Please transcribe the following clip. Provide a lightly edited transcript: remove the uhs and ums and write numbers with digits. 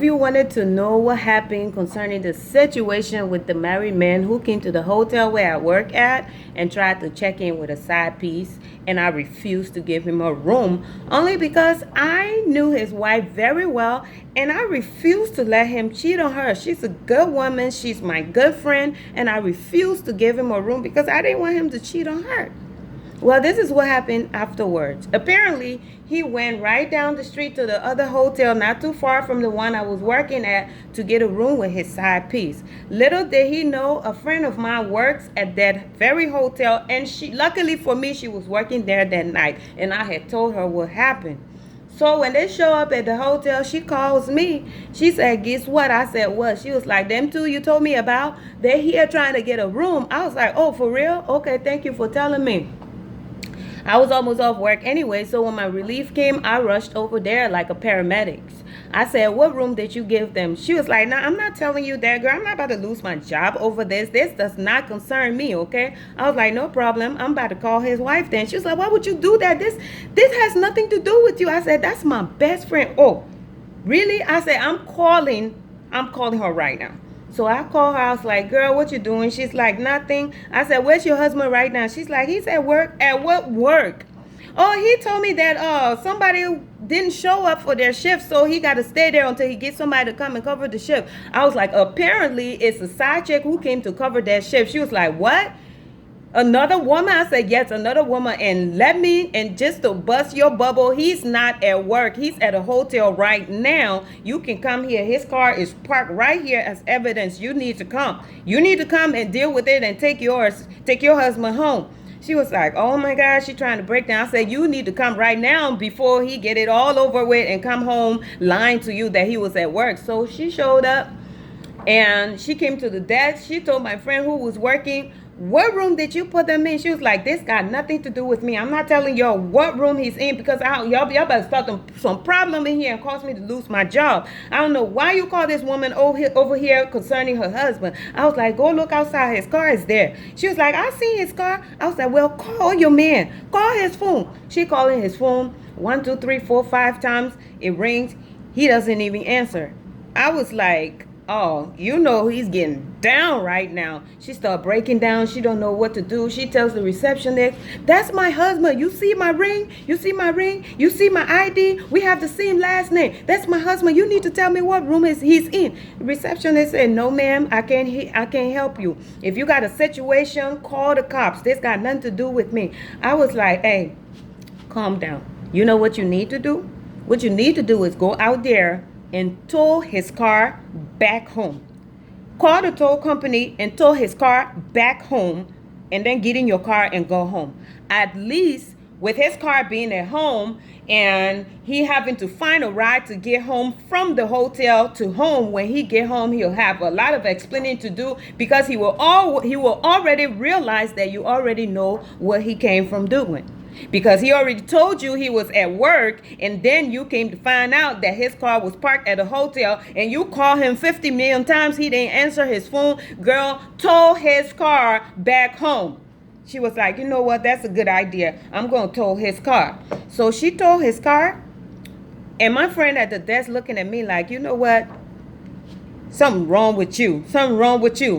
of you wanted to know what happened concerning the situation with the married man who came to the hotel where I work at and tried to check in with a side piece, and I refused to give him a room only because I knew his wife very well and I refused to let him cheat on her. She's a good woman, she's my good friend, and I refused to give him a room because I didn't want him to cheat on her. Well, this is what happened afterwards. Apparently, he went right down the street to the other hotel, not too far from the one I was working at, to get a room with his side piece. Little did he know, a friend of mine works at that very hotel, and luckily for me, she was working there that night, and I had told her what happened. So when they show up at the hotel, she calls me. She said, guess what? I said, what? She was like, them two you told me about, they're here trying to get a room. I was like, oh, for real? Okay, thank you for telling me. I was almost off work anyway, so when my relief came, I rushed over there like a paramedic. I said, what room did you give them? She was like, nah, I'm not telling you that, girl. I'm not about to lose my job over this. This does not concern me, okay? I was like, no problem. I'm about to call his wife then. She was like, why would you do that? This has nothing to do with you. I said, that's my best friend. Oh, really? I said, I'm calling her right now. So I called her. I was like, girl, what you doing? She's like, nothing. I said, where's your husband right now? She's like, he's at work. At what work? Oh, he told me that somebody didn't show up for their shift, so he got to stay there until he gets somebody to come and cover the shift. I was like, apparently it's a side chick who came to cover that shift. She was like, what? Another woman? I said, yes, another woman. And just to bust your bubble, he's not at work. He's at a hotel right now. You can come here. His car is parked right here as evidence. You need to come. You need to come and deal with it and take your husband home. She was like, oh my God, she's trying to break down. I said, you need to come right now before he get it all over with and come home lying to you that he was at work. So she showed up and she came to the desk. She told my friend who was working, what room did you put them in? She was like, this got nothing to do with me. I'm not telling y'all what room he's in because y'all better start some problem in here and cause me to lose my job. I don't know why you call this woman over here concerning her husband. I was like, go look outside. His car is there. She was like, I seen his car. I was like, well, call your man. Call his phone. She calling his phone 1, 2, 3, 4, 5 times. It rings. He doesn't even answer. I was like, oh, you know he's getting down right now. She started breaking down. She don't know what to do. She tells the receptionist, that's my husband. You see my ring? You see my ring? You see my ID? We have the same last name. That's my husband. You need to tell me what room he's in. The receptionist said, no, ma'am, I can't help you. If you got a situation, call the cops. This got nothing to do with me. I was like, hey, calm down. You know what you need to do? What you need to do is go out there and tow his car back home. Call the tow company and tow his car back home, and then get in your car and go home. At least with his car being at home and he having to find a ride to get home from the hotel to home, when he get home, he'll have a lot of explaining to do because he will already realize that you already know what he came from doing. Because he already told you he was at work, and then you came to find out that his car was parked at a hotel, and you call him 50 million times, he didn't answer his phone. Girl, tow his car back home. She was like, you know what, that's a good idea. I'm going to tow his car. So she towed his car, and my friend at the desk looking at me like, you know what, something wrong with you. Something wrong with you.